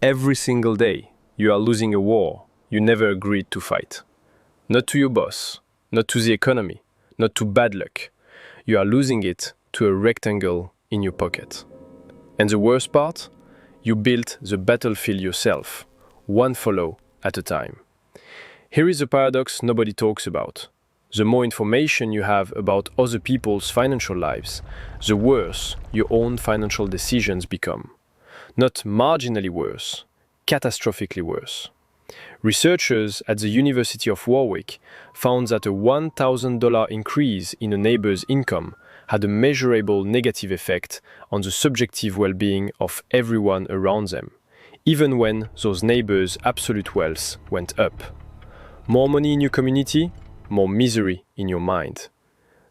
Every single day, you are losing a war you never agreed to fight. Not to your boss, not to the economy, not to bad luck. You are losing it to a rectangle in your pocket. And the worst part? You built the battlefield yourself, one follow at a time. Here is a paradox nobody talks about. The more information you have about other people's financial lives, the worse your own financial decisions become. Not marginally worse, catastrophically worse. Researchers at the University of Warwick found that a $1,000 increase in a neighbor's income had a measurable negative effect on the subjective well-being of everyone around them, even when those neighbors' absolute wealth went up. More money in your community, more misery in your mind.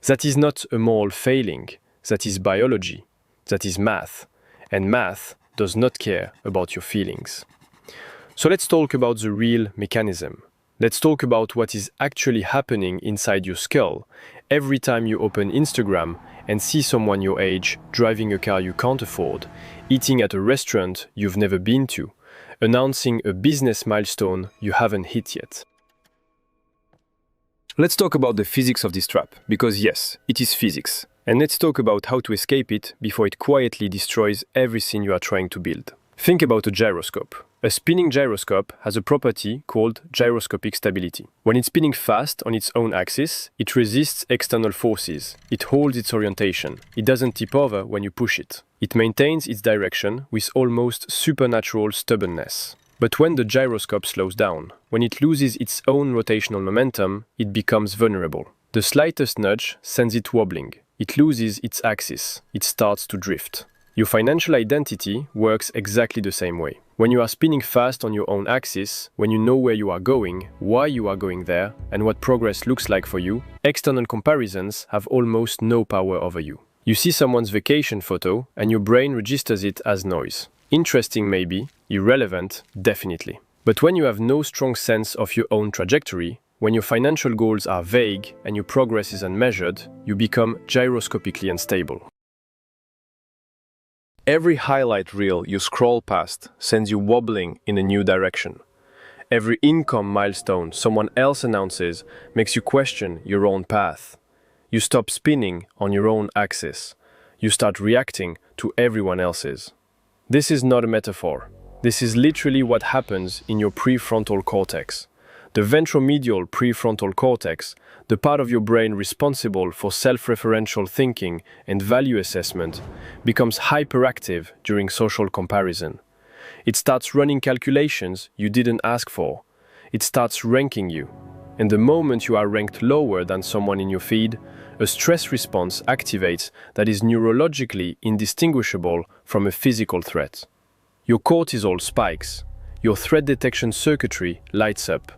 That is not a moral failing, that is biology, that is math, and math does not care about your feelings. So let's talk about the real mechanism. Let's talk about what is actually happening inside your skull every time you open Instagram and see someone your age driving a car you can't afford, eating at a restaurant you've never been to, announcing a business milestone you haven't hit yet. Let's talk about the physics of this trap, because yes, it is physics. And let's talk about how to escape it before it quietly destroys everything you are trying to build. Think about a gyroscope. A spinning gyroscope has a property called gyroscopic stability. When it's spinning fast on its own axis, it resists external forces. It holds its orientation. It doesn't tip over when you push it. It maintains its direction with almost supernatural stubbornness. But when the gyroscope slows down, when it loses its own rotational momentum, it becomes vulnerable. The slightest nudge sends it wobbling. It loses its axis. It starts to drift. Your financial identity works exactly the same way. When you are spinning fast on your own axis, when you know where you are going, why you are going there, and what progress looks like for you, external comparisons have almost no power over you. You see someone's vacation photo, and your brain registers it as noise. Interesting maybe, irrelevant definitely. But when you have no strong sense of your own trajectory, when your financial goals are vague and your progress is unmeasured, you become gyroscopically unstable. Every highlight reel you scroll past sends you wobbling in a new direction. Every income milestone someone else announces makes you question your own path. You stop spinning on your own axis. You start reacting to everyone else's. This is not a metaphor. This is literally what happens in your prefrontal cortex. The ventromedial prefrontal cortex, the part of your brain responsible for self-referential thinking and value assessment, becomes hyperactive during social comparison. It starts running calculations you didn't ask for. It starts ranking you. And the moment you are ranked lower than someone in your feed, a stress response activates that is neurologically indistinguishable from a physical threat. Your cortisol spikes. Your threat detection circuitry lights up.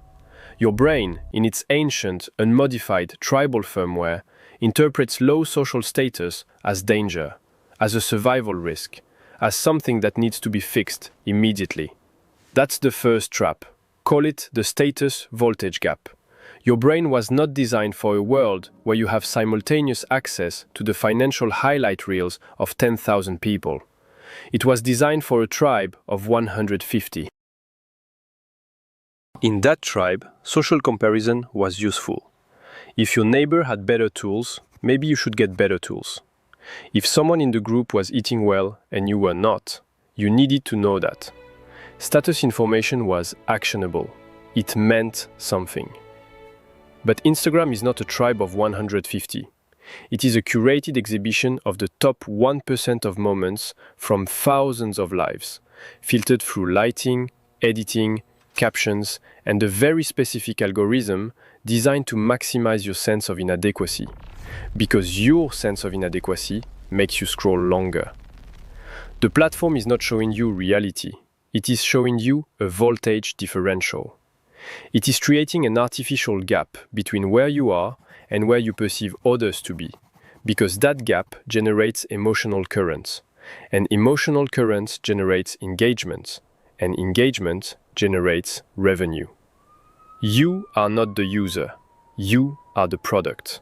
Your brain, in its ancient, unmodified tribal firmware, interprets low social status as danger, as a survival risk, as something that needs to be fixed immediately. That's the first trap. Call it the status voltage gap. Your brain was not designed for a world where you have simultaneous access to the financial highlight reels of 10,000 people. It was designed for a tribe of 150. In that tribe, social comparison was useful. If your neighbor had better tools, maybe you should get better tools. If someone in the group was eating well and you were not, you needed to know that. Status information was actionable. It meant something. But Instagram is not a tribe of 150. It is a curated exhibition of the top 1% of moments from thousands of lives, filtered through lighting, editing, captions, and a very specific algorithm designed to maximize your sense of inadequacy, because your sense of inadequacy makes you scroll longer. The platform is not showing you reality. It is showing you a voltage differential. It is creating an artificial gap between where you are and where you perceive others to be, because that gap generates emotional currents, and emotional currents generates engagement, and engagement generates revenue. You are not the user. You are the product.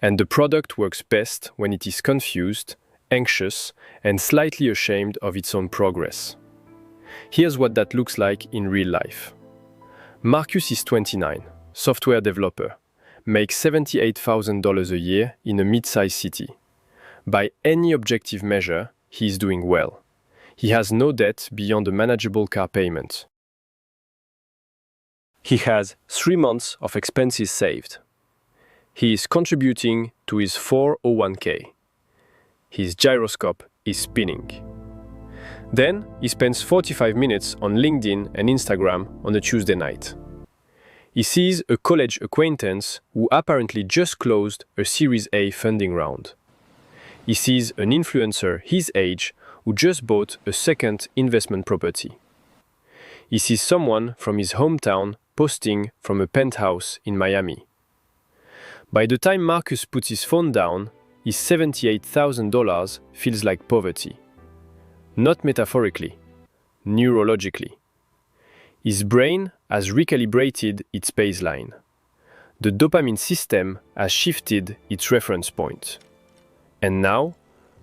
And the product works best when it is confused, anxious, and slightly ashamed of its own progress. Here's what that looks like in real life. Marcus is 29, software developer, makes $78,000 a year in a mid-sized city. By any objective measure, he is doing well. He has no debt beyond a manageable car payment. He has 3 months of expenses saved. He is contributing to his 401k. His gyroscope is spinning. Then he spends 45 minutes on LinkedIn and Instagram on a Tuesday night. He sees a college acquaintance who apparently just closed a Series A funding round. He sees an influencer his age who just bought a second investment property. He sees someone from his hometown posting from a penthouse in Miami. By the time Marcus puts his phone down, his $78,000 feels like poverty. Not metaphorically, neurologically. His brain has recalibrated its baseline. The dopamine system has shifted its reference point. And now,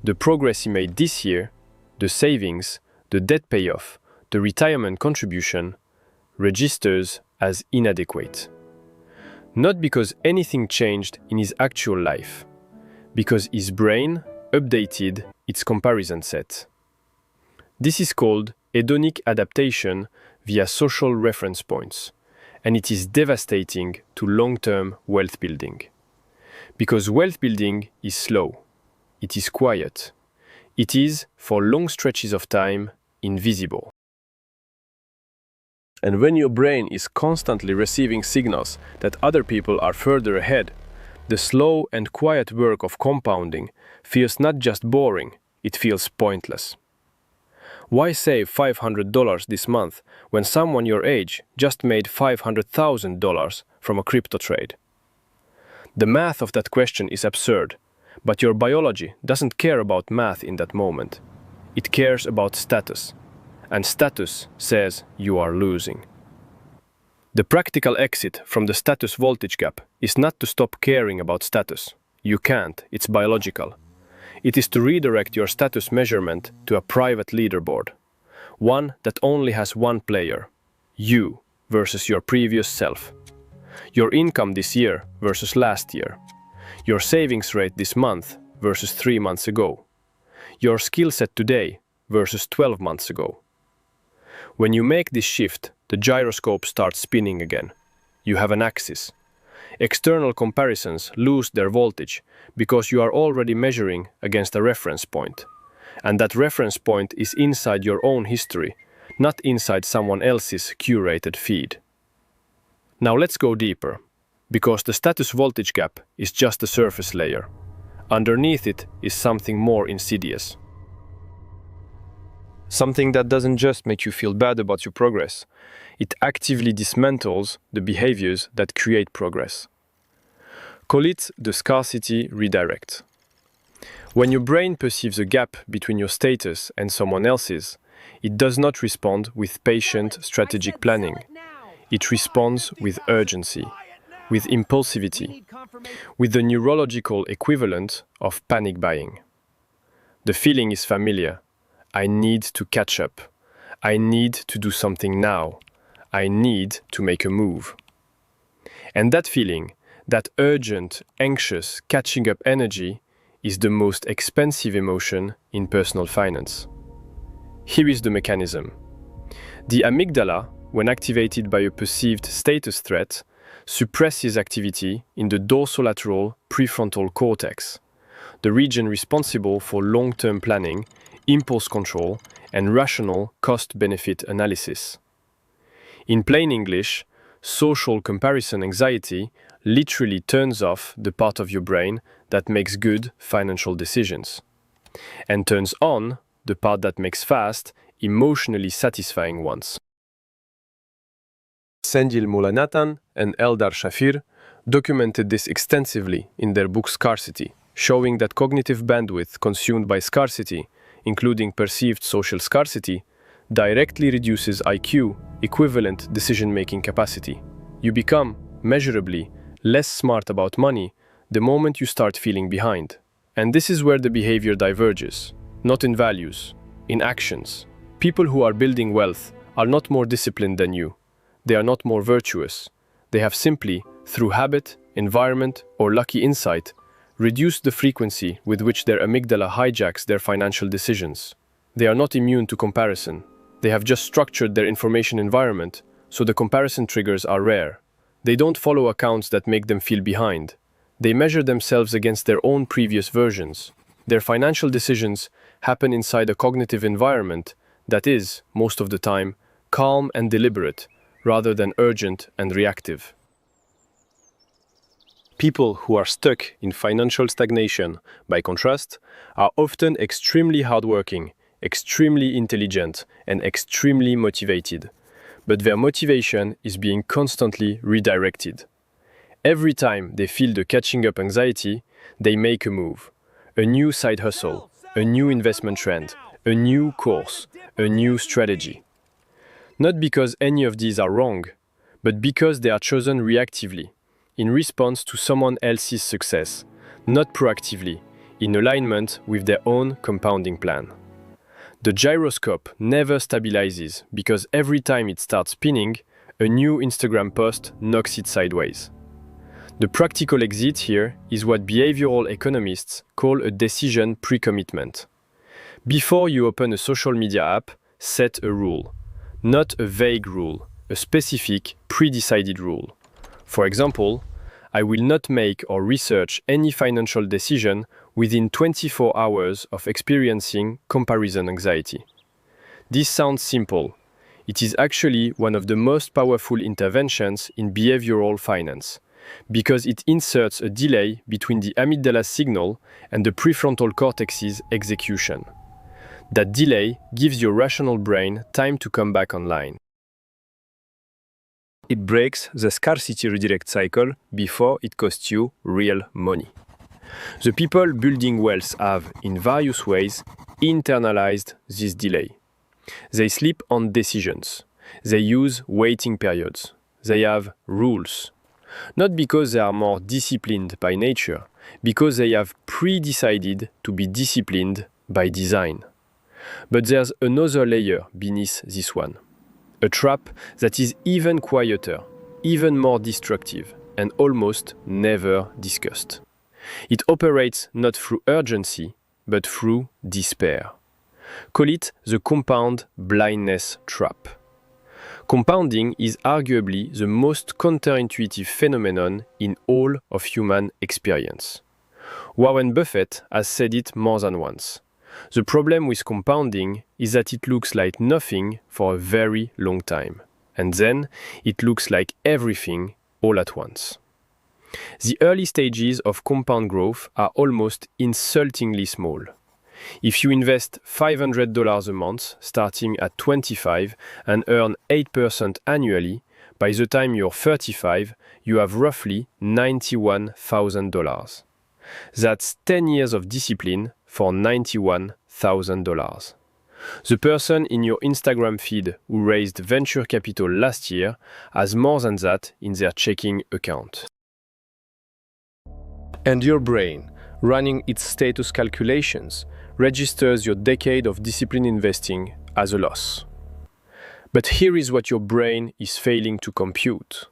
the progress he made this year, the savings, the debt payoff, the retirement contribution, registers as inadequate. Not because anything changed in his actual life, because his brain updated its comparison set. This is called hedonic adaptation via social reference points, and it is devastating to long-term wealth building. Because wealth building is slow, it is quiet, it is, for long stretches of time, invisible. And when your brain is constantly receiving signals that other people are further ahead, the slow and quiet work of compounding feels not just boring, it feels pointless. Why save $500 this month when someone your age just made $500,000 from a crypto trade? The math of that question is absurd, but your biology doesn't care about math in that moment. It cares about status, and status says you are losing. The practical exit from the status voltage gap is not to stop caring about status. You can't, it's biological. It is to redirect your status measurement to a private leaderboard, one that only has one player, you versus your previous self. Your income this year versus last year. Your savings rate this month versus 3 months ago. Your skill set today versus 12 months ago. When you make this shift, the gyroscope starts spinning again. You have an axis. External comparisons lose their voltage because you are already measuring against a reference point. And that reference point is inside your own history, not inside someone else's curated feed. Now let's go deeper, because the status voltage gap is just the surface layer. Underneath it is something more insidious. Something that doesn't just make you feel bad about your progress, it actively dismantles the behaviors that create progress. Call it the Scarcity Redirect. When your brain perceives a gap between your status and someone else's, it does not respond with patient strategic planning. It responds with urgency, with impulsivity, with the neurological equivalent of panic buying. The feeling is familiar. I need to catch up. I need to do something now. I need to make a move. And that feeling, that urgent, anxious, catching up energy, is the most expensive emotion in personal finance. Here is the mechanism. The amygdala, when activated by a perceived status threat, suppresses activity in the dorsolateral prefrontal cortex, the region responsible for long-term planning, impulse control, and rational cost-benefit analysis. In plain English, social comparison anxiety literally turns off the part of your brain that makes good financial decisions, and turns on the part that makes fast, emotionally satisfying ones. Sendil Mulanathan and Eldar Shafir documented this extensively in their book Scarcity, showing that cognitive bandwidth consumed by scarcity, including perceived social scarcity, directly reduces IQ, equivalent decision-making capacity. You become, measurably, less smart about money the moment you start feeling behind. And this is where the behavior diverges, not in values, in actions. People who are building wealth are not more disciplined than you. They are not more virtuous. They have simply, through habit, environment, or lucky insight, reduced the frequency with which their amygdala hijacks their financial decisions. They are not immune to comparison. They have just structured their information environment so the comparison triggers are rare. They don't follow accounts that make them feel behind. They measure themselves against their own previous versions. Their financial decisions happen inside a cognitive environment that is, most of the time, calm and deliberate, rather than urgent and reactive. People who are stuck in financial stagnation, by contrast, are often extremely hardworking, extremely intelligent, and extremely motivated. But their motivation is being constantly redirected. Every time they feel the catching up anxiety, they make a move. A new side hustle, a new investment trend, a new course, a new strategy. Not because any of these are wrong, but because they are chosen reactively, in response to someone else's success, not proactively, in alignment with their own compounding plan. The gyroscope never stabilizes because every time it starts spinning, a new Instagram post knocks it sideways. The practical exit here is what behavioral economists call a decision pre-commitment. Before you open a social media app, set a rule. Not a vague rule, a specific, pre-decided rule. For example, I will not make or research any financial decision within 24 hours of experiencing comparison anxiety. This sounds simple. It is actually one of the most powerful interventions in behavioral finance, because it inserts a delay between the amygdala signal and the prefrontal cortex's execution. That delay gives your rational brain time to come back online. It breaks the scarcity redirect cycle before it costs you real money. The people building wealth have, in various ways, internalized this delay. They sleep on decisions. They use waiting periods. They have rules. Not because they are more disciplined by nature, because they have pre-decided to be disciplined by design. But there's another layer beneath this one. A trap that is even quieter, even more destructive, and almost never discussed. It operates not through urgency, but through despair. Call it the compound blindness trap. Compounding is arguably the most counterintuitive phenomenon in all of human experience. Warren Buffett has said it more than once. The problem with compounding is that it looks like nothing for a very long time, and then it looks like everything all at once. The early stages of compound growth are almost insultingly small. If you invest $500 a month, starting at 25, and earn 8% annually, by the time you're 35, you have roughly $91,000. That's 10 years of discipline for $91,000. The person in your Instagram feed who raised venture capital last year has more than that in their checking account. And your brain, running its status calculations, registers your decade of disciplined investing as a loss. But here is what your brain is failing to compute.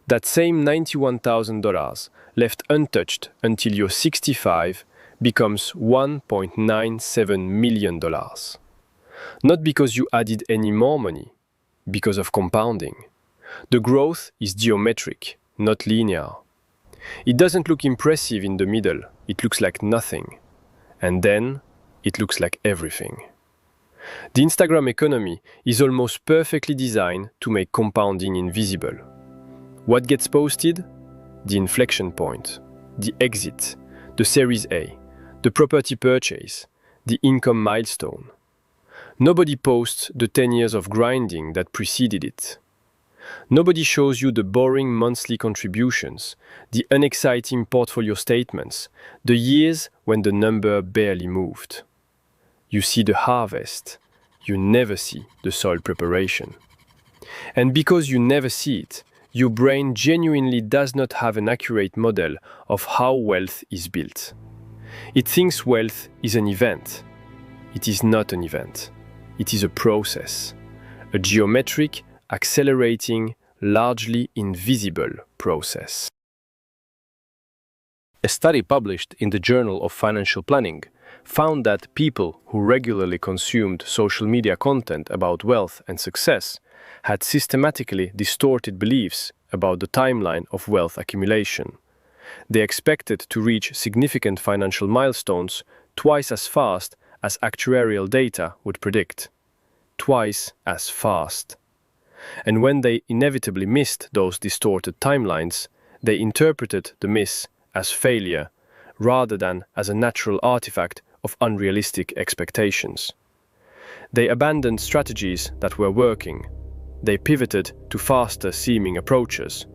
That same $91,000 left untouched until you're 65 becomes $1.97 million. Not because you added any more money, because of compounding. The growth is geometric, not linear. It doesn't look impressive in the middle, it looks like nothing. And then, it looks like everything. The Instagram economy is almost perfectly designed to make compounding invisible. What gets posted? The inflection point, the exit, the Series A, the property purchase, the income milestone. Nobody posts the 10 years of grinding that preceded it. Nobody shows you the boring monthly contributions, the unexciting portfolio statements, the years when the number barely moved. You see the harvest, you never see the soil preparation. And because you never see it, your brain genuinely does not have an accurate model of how wealth is built. It thinks wealth is an event. It is not an event. it is a process, a geometric, accelerating, largely invisible process. A study published in the Journal of Financial Planning found that people who regularly consumed social media content about wealth and success had systematically distorted beliefs about the timeline of wealth accumulation. They expected to reach significant financial milestones twice as fast as actuarial data would predict. Twice as fast. And when they inevitably missed those distorted timelines, they interpreted the miss as failure rather than as a natural artifact of unrealistic expectations. They abandoned strategies that were working. They pivoted to faster-seeming approaches.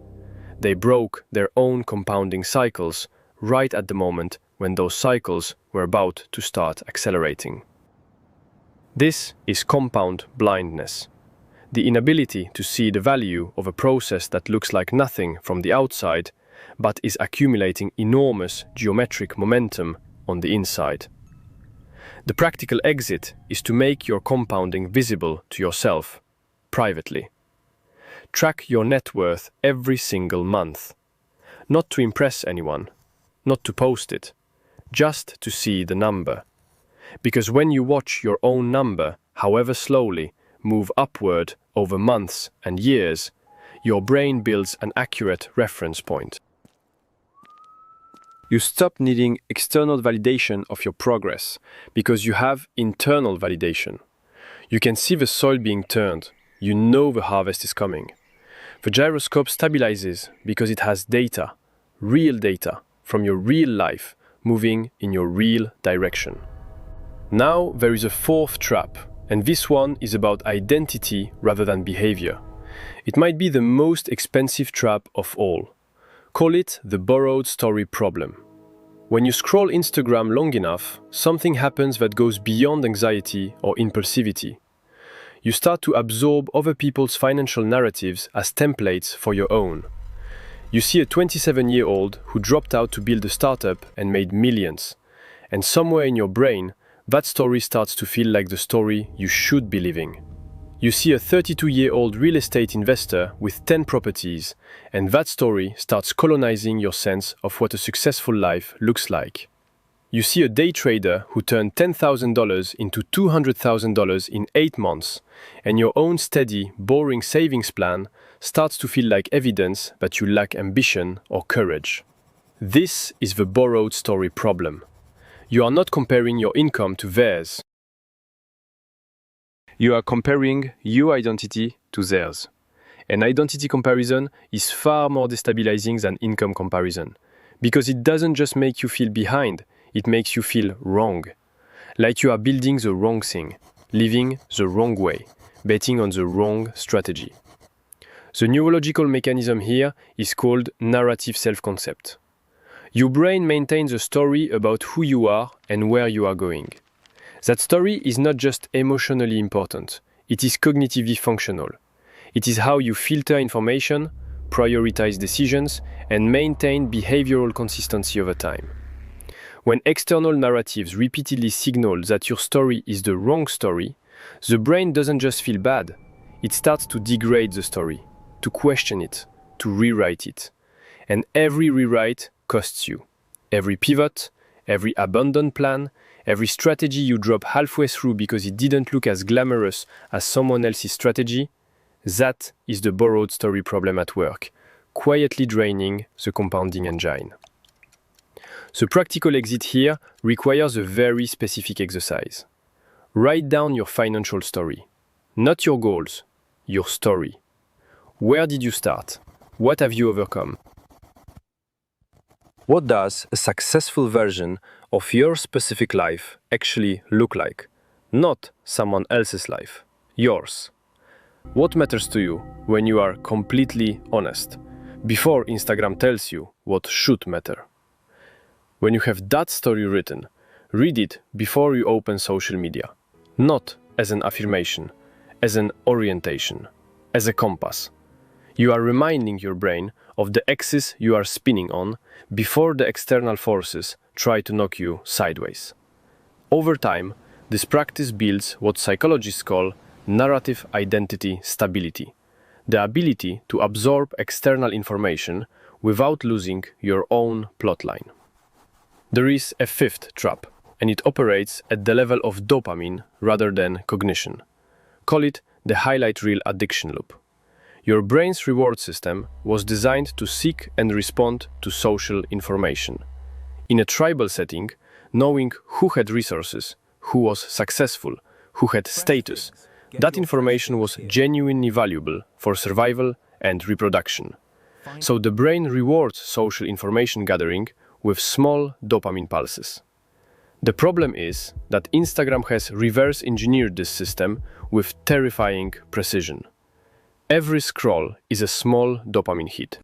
They broke their own compounding cycles right at the moment when those cycles were about to start accelerating. This is compound blindness, the inability to see the value of a process that looks like nothing from the outside, but is accumulating enormous geometric momentum on the inside. The practical exit is to make your compounding visible to yourself, privately. Track your net worth every single month. Not to impress anyone, not to post it, just to see the number. Because when you watch your own number, however slowly, move upward over months and years, your brain builds an accurate reference point. You stop needing external validation of your progress because you have internal validation. You can see the soil being turned. You know the harvest is coming. The gyroscope stabilizes because it has data, real data, from your real life moving in your real direction. Now there is a fourth trap, and this one is about identity rather than behavior. It might be the most expensive trap of all. Call it the borrowed story problem. When you scroll Instagram long enough, something happens that goes beyond anxiety or impulsivity. You start to absorb other people's financial narratives as templates for your own. You see a 27-year-old who dropped out to build a startup and made millions. And somewhere in your brain, that story starts to feel like the story you should be living. You see a 32-year-old real estate investor with 10 properties, and that story starts colonizing your sense of what a successful life looks like. You see a day trader who turned $10,000 into $200,000 in 8 months, and your own steady, boring savings plan starts to feel like evidence that you lack ambition or courage. This is the borrowed story problem. You are not comparing your income to theirs. You are comparing your identity to theirs. And identity comparison is far more destabilizing than income comparison, because it doesn't just make you feel behind, it makes you feel wrong. Like you are building the wrong thing, living the wrong way, betting on the wrong strategy. The neurological mechanism here is called narrative self-concept. Your brain maintains a story about who you are and where you are going. That story is not just emotionally important, it is cognitively functional. It is how you filter information, prioritize decisions, and maintain behavioral consistency over time. When external narratives repeatedly signal that your story is the wrong story, the brain doesn't just feel bad, it starts to degrade the story, to question it, to rewrite it. And every rewrite costs you. Every pivot, every abandoned plan, every strategy you drop halfway through because it didn't look as glamorous as someone else's strategy, that is the borrowed story problem at work, quietly draining the compounding engine. The practical exit here requires a very specific exercise. Write down your financial story. Not your goals, your story. Where did you start? What have you overcome? What does a successful version of your specific life actually look like? Not someone else's life, yours. What matters to you when you are completely honest, before Instagram tells you what should matter? When you have that story written, read it before you open social media. Not as an affirmation, as an orientation, as a compass. You are reminding your brain of the axis you are spinning on before the external forces try to knock you sideways. Over time, This practice builds what psychologists call narrative identity stability, the ability to absorb external information without losing your own plotline. There is a fifth trap, and it operates at the level of dopamine rather than cognition. Call it the highlight reel addiction loop. Your brain's reward system was designed to seek and respond to social information. In a tribal setting, knowing who had resources, who was successful, who had status, that information was genuinely valuable for survival and reproduction. So the brain rewards social information gathering with small dopamine pulses. The problem is that Instagram has reverse engineered this system with terrifying precision. Every scroll is a small dopamine hit.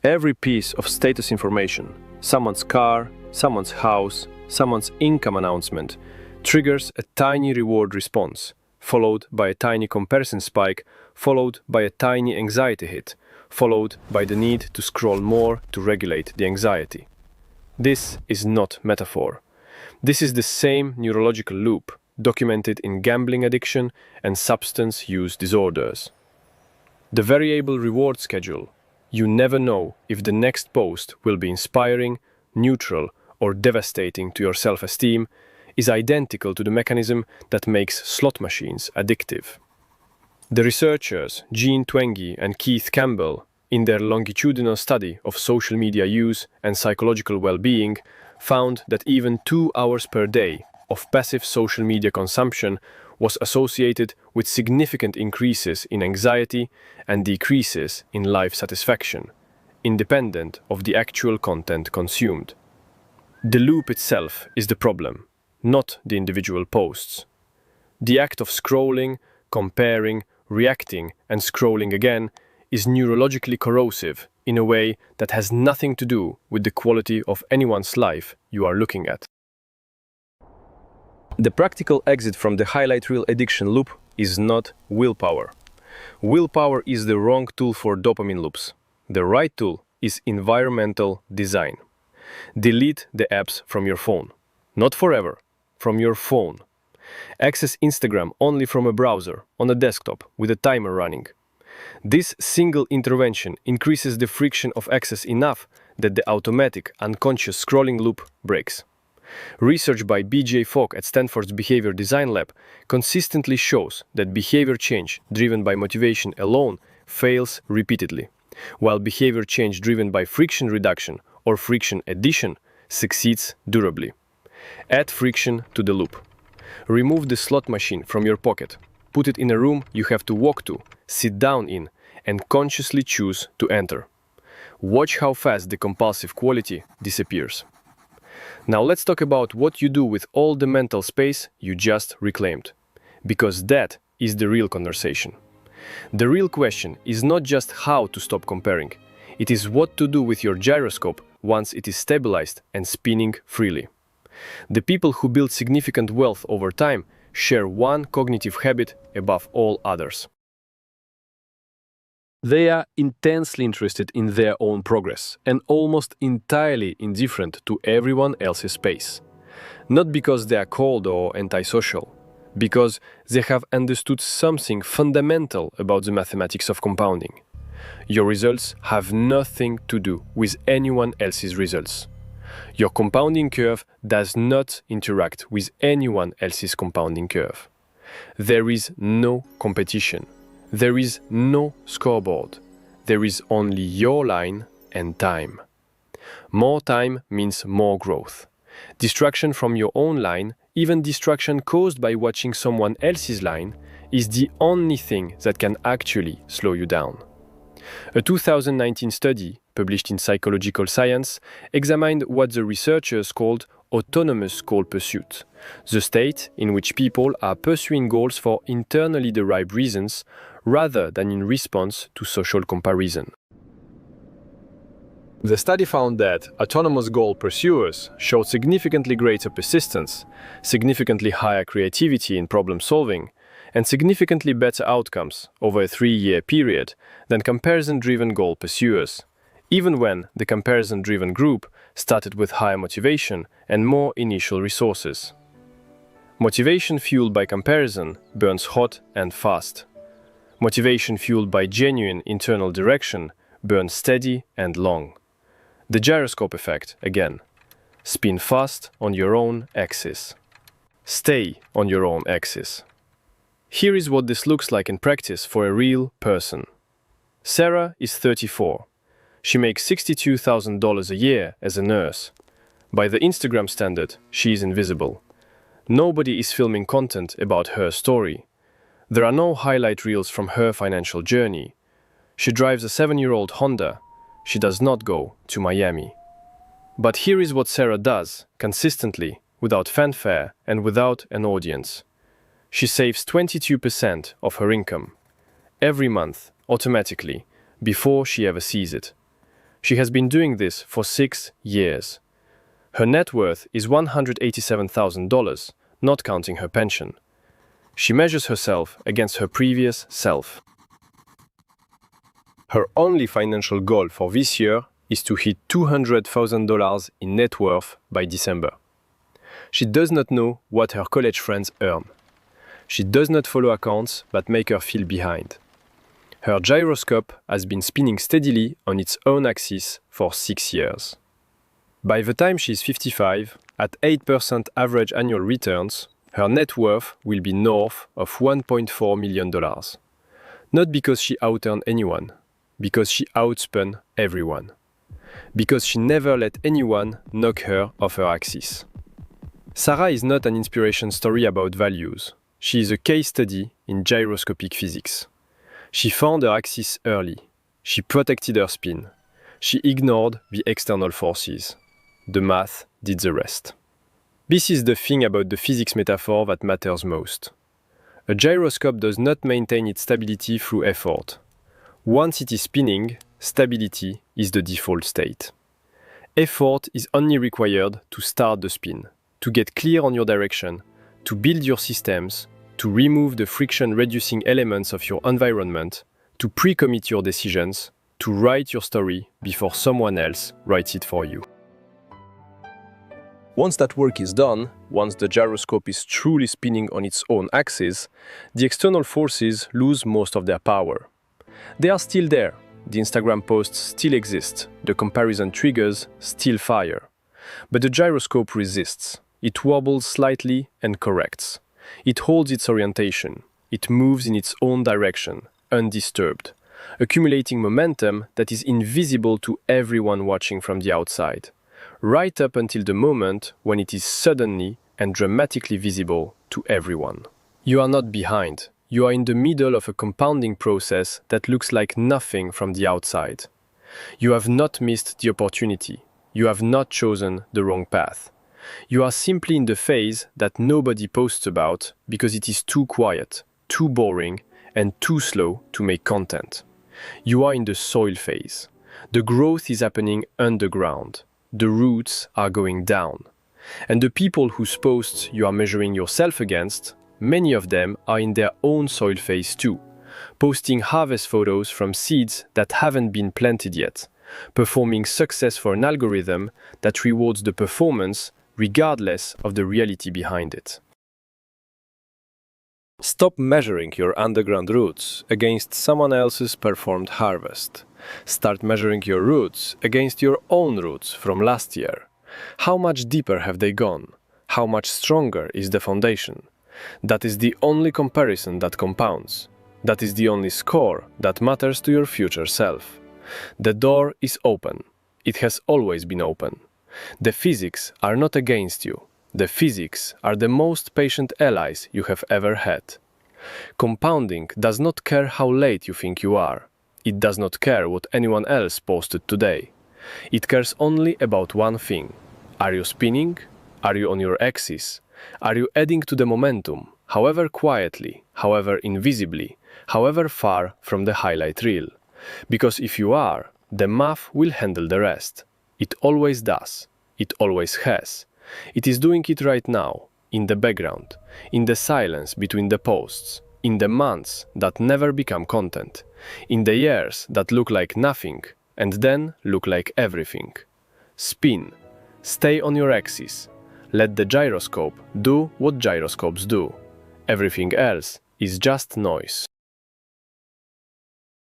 Every piece of status information, someone's car, someone's house, someone's income announcement, triggers a tiny reward response, followed by a tiny comparison spike, followed by a tiny anxiety hit, followed by the need to scroll more to regulate the anxiety. This is not metaphor. This is the same neurological loop documented in gambling addiction and substance use disorders. The variable reward schedule. You never know if the next post will be inspiring, neutral, or devastating to your self-esteem, is identical to the mechanism that makes slot machines addictive. The researchers Jean Twenge and Keith Campbell, in their longitudinal study of social media use and psychological well-being, found that even 2 hours per day of passive social media consumption was associated with significant increases in anxiety and decreases in life satisfaction, independent of the actual content consumed. The loop itself is the problem, not the individual posts. The act of scrolling, comparing, reacting, and scrolling again is neurologically corrosive in a way that has nothing to do with the quality of anyone's life you are looking at. The practical exit from the highlight reel addiction loop is not willpower. Willpower is the wrong tool for dopamine loops. The right tool is environmental design. Delete the apps from your phone. Not forever, from your phone. Access Instagram only from a browser, on a desktop, with a timer running. This single intervention increases the friction of access enough that the automatic, unconscious scrolling loop breaks. Research by B.J. Fogg at Stanford's Behavior Design Lab consistently shows that behavior change driven by motivation alone fails repeatedly, while behavior change driven by friction reduction or friction addition succeeds durably. Add friction to the loop. Remove the slot machine from your pocket. Put it in a room you have to walk to, sit down in, and consciously choose to enter. Watch how fast the compulsive quality disappears. Now let's talk about what you do with all the mental space you just reclaimed, because that is the real conversation. The real question is not just how to stop comparing, it is what to do with your gyroscope once it is stabilized and spinning freely. The people who build significant wealth over time share one cognitive habit above all others. They are intensely interested in their own progress and almost entirely indifferent to everyone else's pace. Not because they are cold or antisocial, because they have understood something fundamental about the mathematics of compounding. Your results have nothing to do with anyone else's results. Your compounding curve does not interact with anyone else's compounding curve. There is no competition. There is no scoreboard. There is only your line and time. More time means more growth. Distraction from your own line, even distraction caused by watching someone else's line, is the only thing that can actually slow you down. A 2019 study, published in Psychological Science, examined what the researchers called autonomous goal pursuit, the state in which people are pursuing goals for internally derived reasons rather than in response to social comparison. The study found that autonomous goal pursuers showed significantly greater persistence, significantly higher creativity in problem solving, and significantly better outcomes over a 3-year period than comparison-driven goal pursuers, even when the comparison-driven group started with higher motivation and more initial resources. Motivation fueled by comparison burns hot and fast. Motivation fueled by genuine internal direction burns steady and long. The gyroscope effect, again. Spin fast on your own axis. Stay on your own axis. Here is what this looks like in practice for a real person. Sarah is 34. She makes $62,000 a year as a nurse. By the Instagram standard, she is invisible. Nobody is filming content about her story. There are no highlight reels from her financial journey. She drives a 7-year-old Honda. She does not go to Miami. But here is what Sarah does, consistently, without fanfare and without an audience. She saves 22% of her income, every month, automatically, before she ever sees it. She has been doing this for 6 years. Her net worth is $187,000, not counting her pension. She measures herself against her previous self. Her only financial goal for this year is to hit $200,000 in net worth by December. She does not know what her college friends earn. She does not follow accounts that make her feel behind. Her gyroscope has been spinning steadily on its own axis for 6 years. By the time she is 55, at 8% average annual returns, her net worth will be north of $1.4 million. Not because she out-earned anyone, because she outspun everyone. Because she never let anyone knock her off her axis. Sarah is not an inspiration story about values. She is a case study in gyroscopic physics. She found her axis early. She protected her spin. She ignored the external forces. The math did the rest. This is the thing about the physics metaphor that matters most. A gyroscope does not maintain its stability through effort. Once it is spinning, stability is the default state. Effort is only required to start the spin, to get clear on your direction, to build your systems, to remove the friction-reducing elements of your environment, to pre-commit your decisions, to write your story before someone else writes it for you. Once that work is done, once the gyroscope is truly spinning on its own axis, the external forces lose most of their power. They are still there. The Instagram posts still exist. The comparison triggers still fire. But the gyroscope resists. It wobbles slightly and corrects. It holds its orientation. It moves in its own direction, undisturbed, accumulating momentum that is invisible to everyone watching from the outside, right up until the moment when it is suddenly and dramatically visible to everyone. You are not behind. You are in the middle of a compounding process that looks like nothing from the outside. You have not missed the opportunity. You have not chosen the wrong path. You are simply in the phase that nobody posts about because it is too quiet, too boring, and too slow to make content. You are in the soil phase. The growth is happening underground. The roots are going down. And the people whose posts you are measuring yourself against, many of them are in their own soil phase too, posting harvest photos from seeds that haven't been planted yet, performing success for an algorithm that rewards the performance regardless of the reality behind it. Stop measuring your underground roots against someone else's performed harvest. Start measuring your roots against your own roots from last year. How much deeper have they gone? How much stronger is the foundation? That is the only comparison that compounds. That is the only score that matters to your future self. The door is open. It has always been open. The physics are not against you. The physics are the most patient allies you have ever had. Compounding does not care how late you think you are. It does not care what anyone else posted today. It cares only about one thing. Are you spinning? Are you on your axis? Are you adding to the momentum, however quietly, however invisibly, however far from the highlight reel? Because if you are, the math will handle the rest. It always does. It always has. It is doing it right now, in the background, in the silence between the posts, in the months that never become content, in the years that look like nothing and then look like everything. Spin. Stay on your axis. Let the gyroscope do what gyroscopes do. Everything else is just noise.